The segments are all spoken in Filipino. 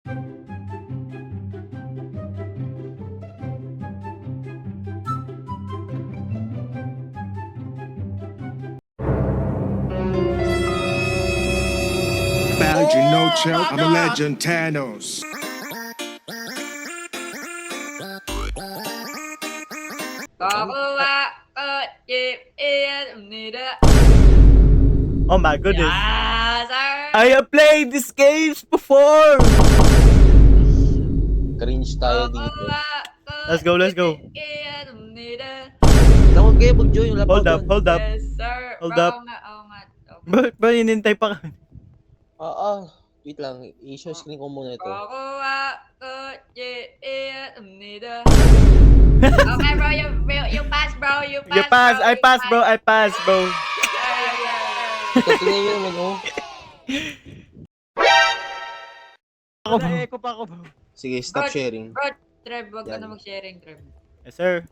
Boundary no joke, I'm a legend, Thanos. Oh my goodness. Yeah, sir. I have played these games before. Cringe tayo dito. Let's go, let's go. Tawag kayo mag-join. Wala pa Hold up, doon. hold up. Yes, sir. Hold up. Oo nga. Ba inintay pa kami? Wait lang. I-share screen ko muna ito. Okay, bro. You pass, bro. You pass. You pass, I pass, bro. I pass, bro. Ito, tingnan nyo naman, oh. Ako ba? Echo pa ako, bro. Sige, stop sharing. Bro, Trev, wag ka Yan. na mag-sharing, Trev. Yes, sir.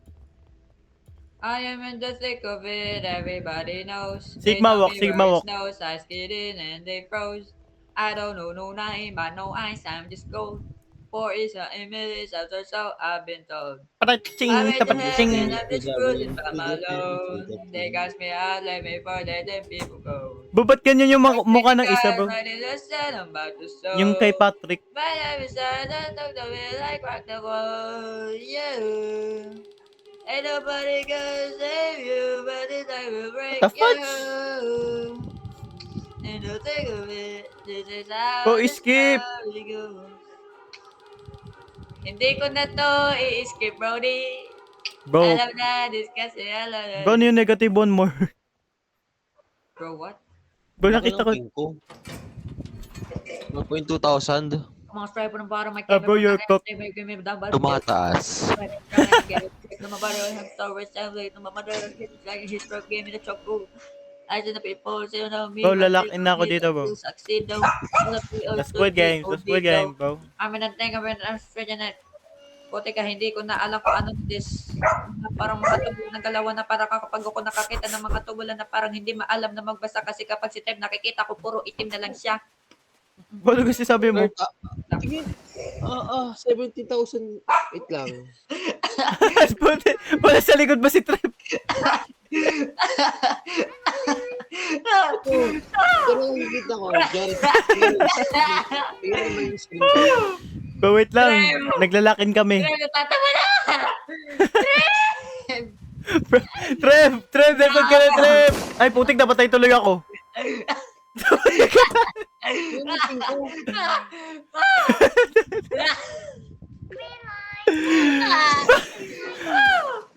I am in the thick of it, everybody knows. Sigma walk, Sigma walk. Knows I skid in and they froze. I don't know no name, I know I'm just gold. For is a image of the so I've been told. Pataching, I'm in the tapaching. heaven, I'm just cruising by my alone. They got me out, let me for let them people go. Ba't ganyan yung mukha ng isa, bro? Right in the sun, I'm about to sow. Yung kay Patrick. But every side, I talk to me like rock the world, yeah. Ain't nobody gonna save you, but this time will break The fudge? you. And don't think of it, this is how Go, the skip. story goes. Hindi ko na to i-skip, Brody. Bro, Alam na, discuss it, alam na. bro, ano yung negative one more? Bro, what? Bro, nakita ko. Ping ko. 1.2,000. Mga stripe ng parang may Bro, you're cooked. Tumataas. Bro, lalaking na ako dito, bro. The Squid Game, bro. Amin ang tenga, I'm straight na. Puti ka, hindi ko na alam kung ano this. Parang mga tubulan ng galawan na parang kapag ako nakakita ng mga tubulan na parang hindi maalam na magbasa kasi kapag si Trev nakikita ko puro itim na lang siya. Bro, ano gusto sabi mo? 70,000. Wait lang. Wala sa likod ba si Trev? Pero nakikita ko. Diyan. Tingnan mo yung screen ko. Bro, wait lang. Naglalakin kami. Trev, natatawa na! Trev, dapat ka na, Trev. Ay, putik, napatay tuloy ako.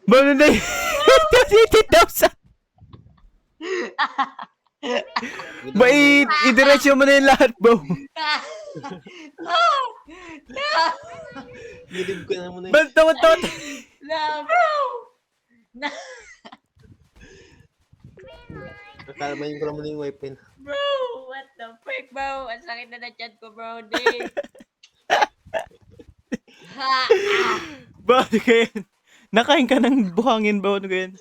Bro, na yun. 80,000. Ba, i-diretsyo mo na yung lahat, bro. Nilib ko na muna Ba't tawad? Na, bro! Kakalmayin ko na muna yung weapon. Bro, what the frick, bro? Ang sakit na na chat ko, bro. Di. Bro, ano ka yan? Nakain ka ng buhangin, bro. Ano ka yan?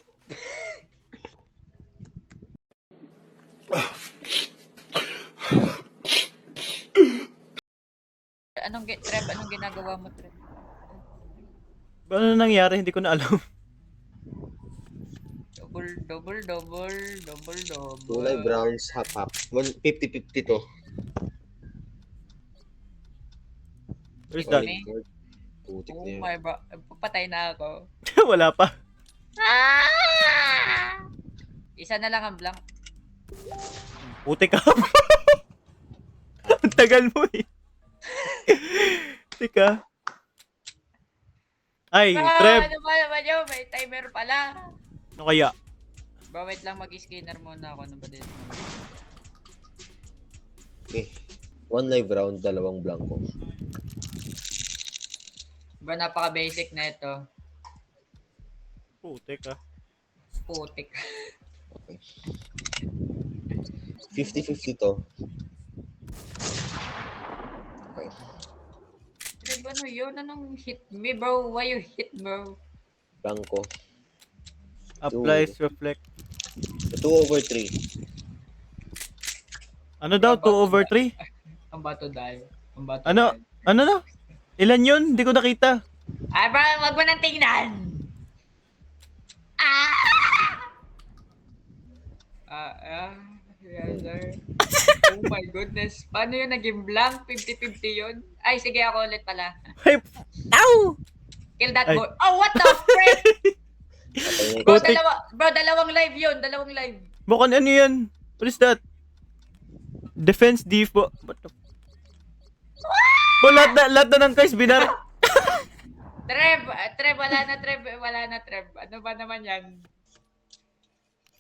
Trev, anong ginagawa mo, Trev? Ano nangyari? Hindi ko na alam. Double. Kulay browns, half. 50-50 to. Where's that? Putik Oh na yun. my bro, papatay na ako. Wala pa. Isa na lang ang blank. Putik ka. Ang tagal mo eh. Tika. Ay, Trev. Ano ba naman yun? May timer pala. Ano kaya? Bro, wait lang, mag-scanner muna ako. Ano ba din? Okay. 1 live round, 2 blanco. Bro, napaka-basic na ito. Putik ka. Putik. Okay. 50-50 to. Okay. Trev, ano yun? Anong hit me, bro? Why you hit, bro? Blanco. Applies, reflect. 2/3. Ano daw? 2/3? Ang bato dahil. Ang bato Ano? dahil. Ano na? Ilan yun? Hindi ko nakita. Ay, bro, wag mo nang tingnan. Yes, sir. Oh my goodness. Paano yun naging blank? 50-50 yun? Ay, sige ako ulit pala. Ay, ow! Kill that Ay. boy. Oh, what the frick? Bro, Putik. dalawang live yun. Dalawang live. Mukhang ano yan? What is that? Defense default. What the... lahat na ng guys binar. Trev, wala na, Trev. Ano ba naman yan?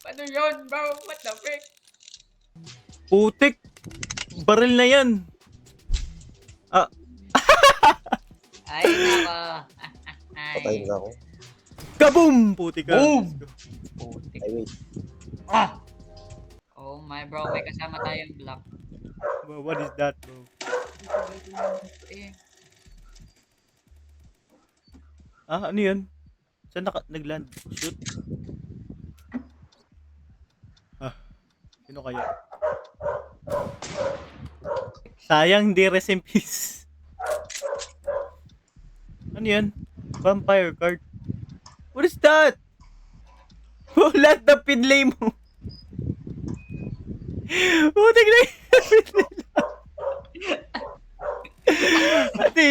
Ano yun, bro? What the frick? Putik. Baril na yan. Ah, Ay, nako. Ay. Patayin na ako. kaboom! Putik ka. Boom! Ay, wait. Ah! Oh my bro, may kasama tayong black. What is that, bro? Eh, Ah, ano yun? Saan nagland? Shoot? Ah, sino kaya? Sayang, hindi rest in peace. Ano yan? Vampire card. What is that? Oh, lahat na pinlay mo. Oh, tignan yung pinlay lang. Ate,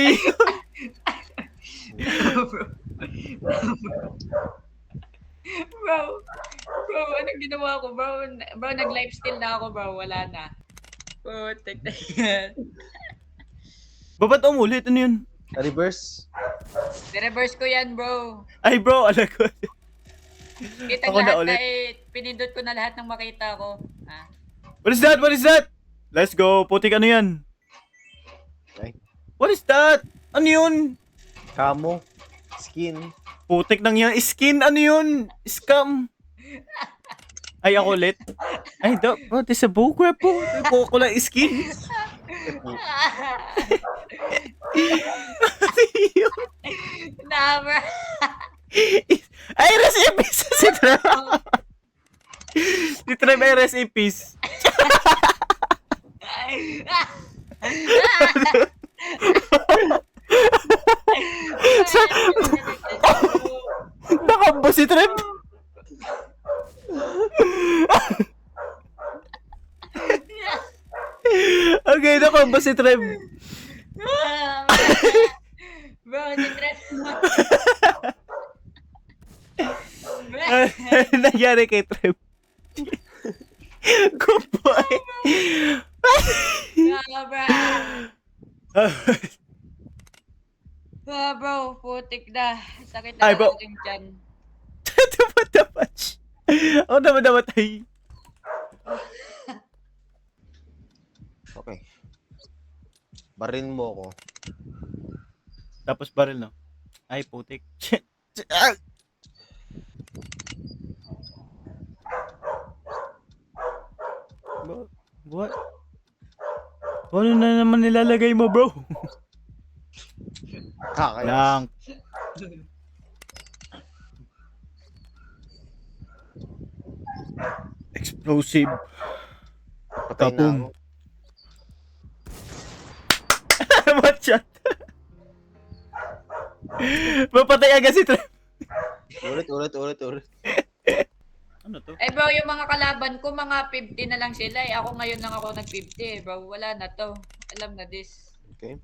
bro, anong ginawa ko, bro? Bro, nag-live still na ako, bro. Wala na. Putik na yan. babat umulit? Ano yun? Na-reverse. Nireverse ko yan, bro. Ay, bro, alam ko. Kitang Ako na lahat ulit. na pinindot ko na lahat ng makita ko. Ah. What is that? What is that? Let's go. Putik, ano yan? Okay. What is that? Ano yun? Camo. Skin. Putik nang yan. Skin, ano yun? Scam. Ay, ako ulit. Ay, bro, this is a bullcrap po. Ipo ko lang skin. Never. Ay, rest in peace si Trev. Si Trev ay rest in peace. Nakamba si Trev. Okay, nakamba si Trev. Bro, si Trev. Nangyari kay Trev. Good boy. Bro. Bro, putik na. Sakit na Ay, bro. aking tiyan. Dapat. Ako naman ay. Okay. Barin mo ko. Tapos baril, no? Ay, putik. What? Ano na naman nilalagay mo, bro? Kakayos. Lang. Explosive. Patayin na ako. What shot? Mapatay agad si Trev. Ulit. Ano to? Eh bro, yung mga kalaban ko, mga 50 na lang sila eh. Ako ngayon lang ako nag-50 eh bro. Wala na to. Alam na this. Okay.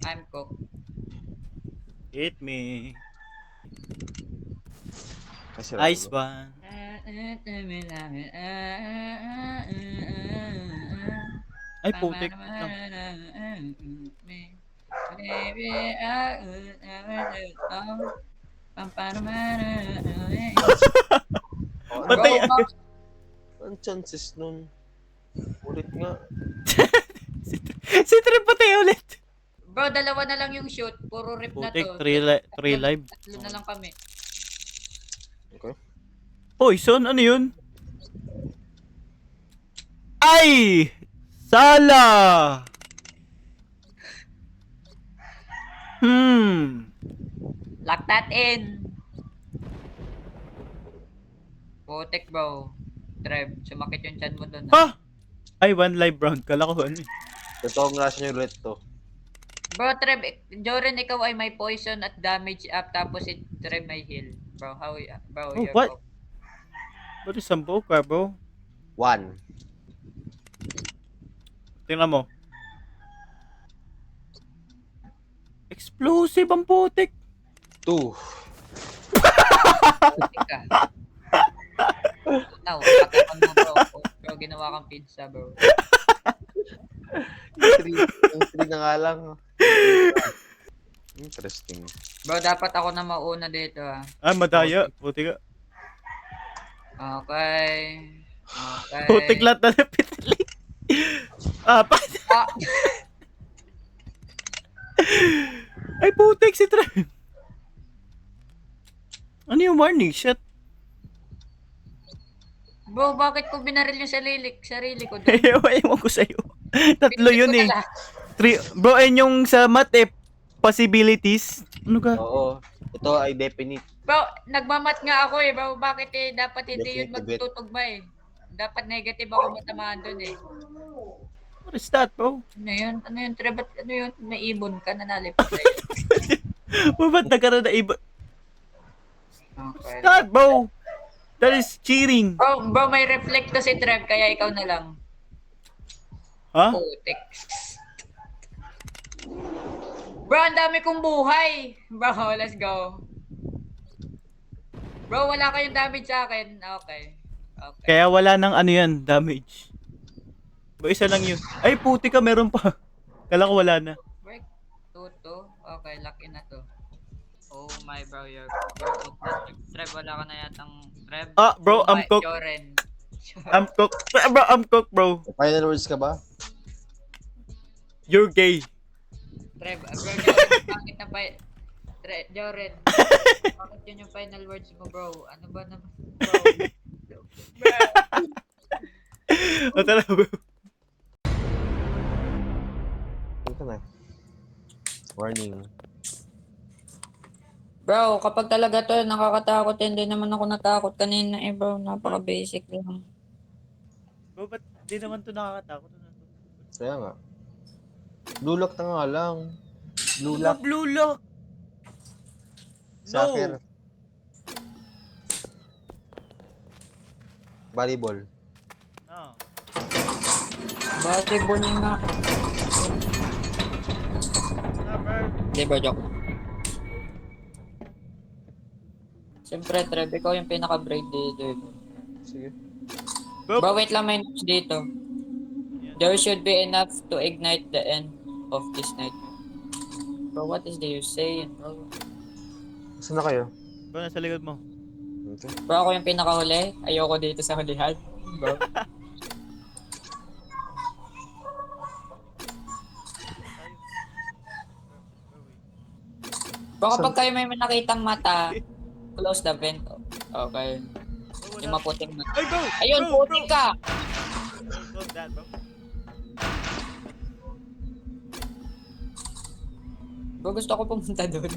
I'm cooked. Hit me. Kasi Ice one. Ay, putik. Patay. Ang chances nun? Ulit nga. Si Trev patay ulit. Bro, dalawa na lang yung shoot. Puro rip na Putik, to. 3 live. Tatlo na lang kami. Okay. Poison, ano yun? Ay! Sala! Lock that in. Putik bro. Trev, sumakit yung chan mo doon. Ha? Ay, 1 live round. Kala ko ano eh. Totoong rush nyo ulit to. Bro, Trev, Joren, ikaw ay may poison at damage up, tapos si Trev may heal. Bro, bro, Oh, you're what? broke. What is Sambuca, bro? 1. Tingnan mo. Explosive ang putik. 2. Ika. Now, pagkakan mo, bro. Bro, ginawa kang pizza, bro. 3. Yung 3 na nga lang. Interesting. Bro, dapat ako na mauna dito, ah. Ah, madaya. Putik ka. Okay. Okay. Putik lahat na napitali. Ah, Ah, ay, putik si Trey. Ano yung warning? Shit. bro, bakit ko binaril yung sarili ko doon? Ewan ko sa'yo. Tatlo yun eh. Bro, ayun yung sa math eh. Possibilities. Ano ka? Oo. Ito ay definite. Bro, nagmamat nga ako eh, bro. Bakit eh, dapat hindi yun Definite. magtutugma eh. Dapat negative ako matamaan doon eh. What is that, bro? Ano yun? Ano yun, Tre? Ba't ano yun? May ibon ka na nalipot sa'yo. Ba't nagkaroon na iba? Okay. That, bro? That is cheating. Bro, may reflect to si Trev, kaya ikaw na lang. Ha? Putik. Bro, ang dami kong buhay. Bro, let's go. Bro, wala kayong damage sa akin. Okay. Okay. Kaya wala nang ano yan, damage. Ba, isa lang yun. Ay, puti ka, meron pa. Kala ko wala na. Break. Tuto. Okay, lucky na to. Oh my bro, you're good na. Trev, wala ka na yatang Trev. Ah, bro, Oh I'm my- cooked. Joren. I'm cooked. Bro, I'm cooked, bro. Final words ka ba? You're gay. Trev, bro, Joren, bakit na pa... Joren, bakit yun yung final words mo, bro? Ano ba naman, bro? O, tara, bro. Ito na. Warning. Bro, kapag talaga to nakakatakot, hindi naman ako natakot kanina eh, bro. Napaka-basic lang. Bro, ba't di naman to nakakatakot? Kaya nga. Blue lock na nga lang. Blue lock. Blue lock. Soccer. Volleyball. No. Bakit ball niya nga? Never. Hindi ba, joke? Siyempre, Trev, ikaw yung pinaka-break dito. eh. Sige. Bro, Bro, wait lang, may notes dito. There should be enough to ignite the end of this night. Bro, what is the you saying, bro? Saan na kayo? bro, nasa likod mo. Ito. Bro, ako yung pinaka-huli. Ayoko dito sa hulihan. Bro. Bro, kapag kayo may nakitang mata, close the vent. Okay. Bro, Yung maputing mata. Ay, bro! Ayun, bro, puting ka! Close that, bro. Bro, gusto ko pumunta doon.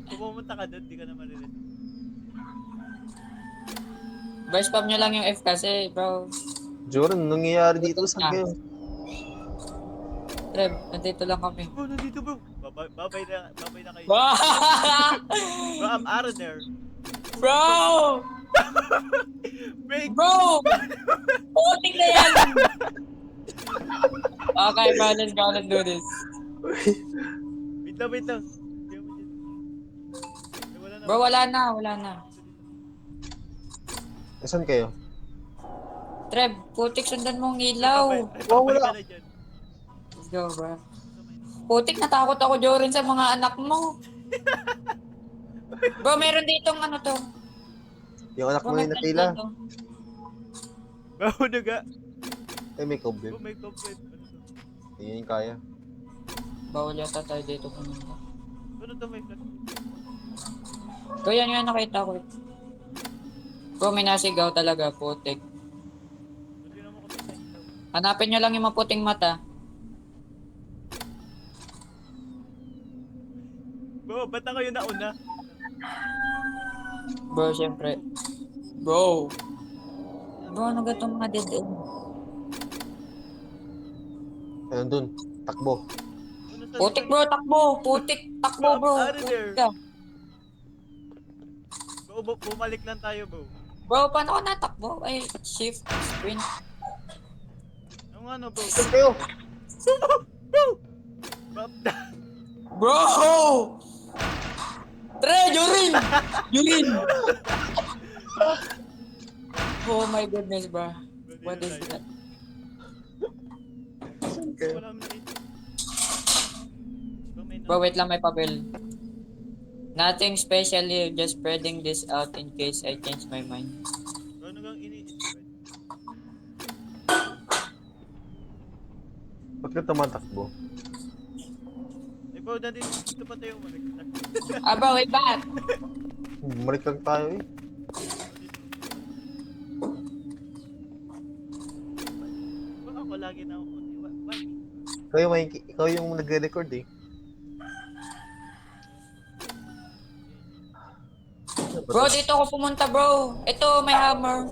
Kung pumunta ka doon, di ka na marinig. Bro, spam nyo lang yung F kasi, bro. Joran, nangyayari dito sa kayo? Trev, nandito lang kami. Bro, nandito, bro. Babay na kayo. Bro! Bro, I'm out of there. Bro! Break! Bro! Putik na yan! Okay, bro, let's go. Let's do this. Wait lang. Hindi mo dyan. Eh, wala na. Bro, wala na. Saan kayo? Trev, putik, sundan mo ang ilaw. Babay ka na dyan. Let's go, bro. Putik, natakot ako, Jorin, sa mga anak mo. Bro, meron ditong ano to. Yung anak Bro, mo may yung natila. dito. Bro, naga. Ay, may cobweb. Bro, may complaint. Ano to? Yan yung kaya. Bawal yata tayo dito pumunta. Ano to, may flat? Bro, yan nga nakita ko. Bro, may nasigaw talaga, putik. Hindi naman ko sa ilaw. Hanapin nyo lang yung maputing mata. Bro, ba't ako yung nauna? Bro, syempre. Bro, ano ga itong mga dead end? Ayun dun. Takbo. Ano Putik bro, takbo. Putik, takbo bro. Out of there. Putik ka. Bumalik lang tayo, bro. Bro, paano ko natakbo? Ay, shift, sprint. Yung ano, bro. Saan kayo? Bro! Tre, Yurin! Yurin! Oh my goodness, bro. What is that? Wala mo nakita. Bro, wait lang, may papel. Nothing special here, just spreading this out in case I change my mind. Bro, ano kang iniisip? Ba't ka tumatakbo? Eh, bro, dito pa tayo umalik. Ah, bro, wait back! Bumalik lang tayo eh. Bro, ako lagi na ako. Why? Ikaw yung nagre-record eh. Bro, dito ako pumunta, bro. Ito, may hammer.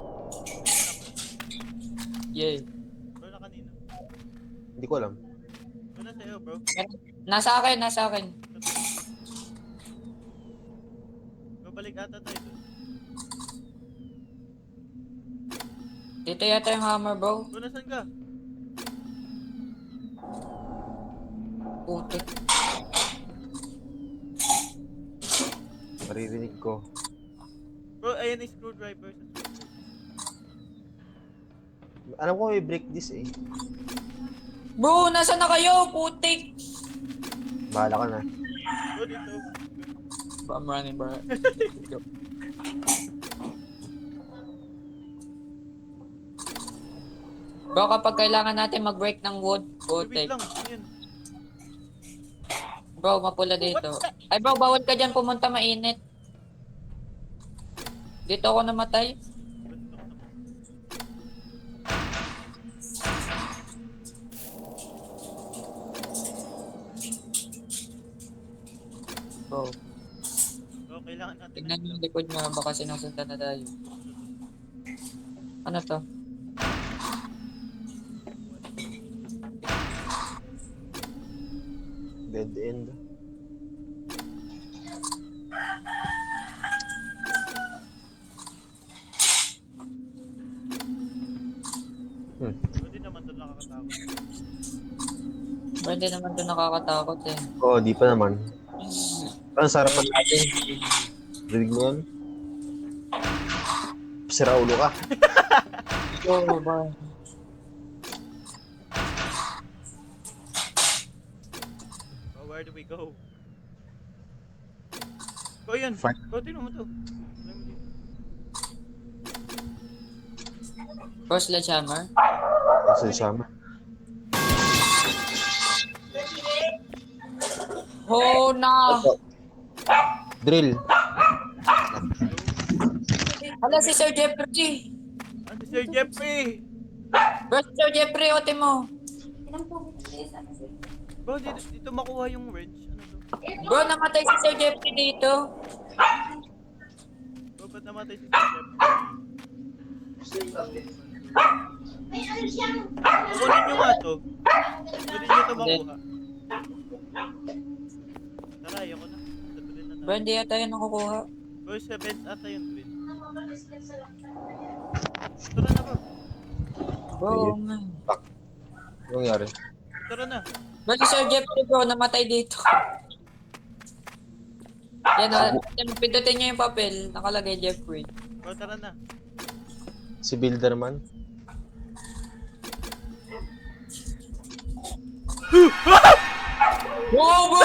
Yay. Bro, na kanina. Hindi ko alam. Bro, na sa'yo, bro. Nasa akin, nasa akin. Bro, balik ata tayo doon. Dito yata yung hammer, bro. Bro, nasan ka? Putik. Maririnig ko. Bro, ayan yung screwdriver. Alam ko may break this eh. Bro, nasa na kayo? Putik. Bahala ka na. Bro, dito. Bro, I'm running, bro. Bro, kapag kailangan natin mag-break ng wood, Wait putik. lang. Ayan. Bro, mapula dito. Ay bro, bawal ka dyan pumunta, mainit. Dito ako namatay. Bro, Bro, kailangan natin. tignan yung likod nga, baka sinusundan na tayo. Ano to? Dead end. Bro, di naman doon nakakatakot. Bro, hindi naman to nakakatakot eh. Oo, di pa naman. Ang sarapan natin. Rinig mo yan? Sira ulo ka. Oh, bro. Bro, where do we go? Bro, yun. Fine. Bro, tingnan mo to. Bro, sledgehammer. Nasa sama. Oh, na! Drill. Hala, si Sir Jeffrey! Ate Sir Jeffrey! Bro, si Sir Jeffrey, ote mo! Bro, dito makuha yung wrench. Ano to? Bro, namatay si Sir Jeffrey dito. Bro, ba't namatay si Sir Jeffrey? Kukunin nyo nga to. Kukunin nyo to makuha. Tara, ayoko na. Tatulin na Bro, tayo. hindi yata yun nakukuha. Bro, sa vents ata yung green. Tara na, bro. Bro, Sige. nga. Anong nangyari? Tara na. Bro, si Sir Jeffrey, bro, namatay dito. Yan, pindutin niyo yung papel. Nakalagay Jeffrey. Bro, tara na. Si Builderman. Wow, bro!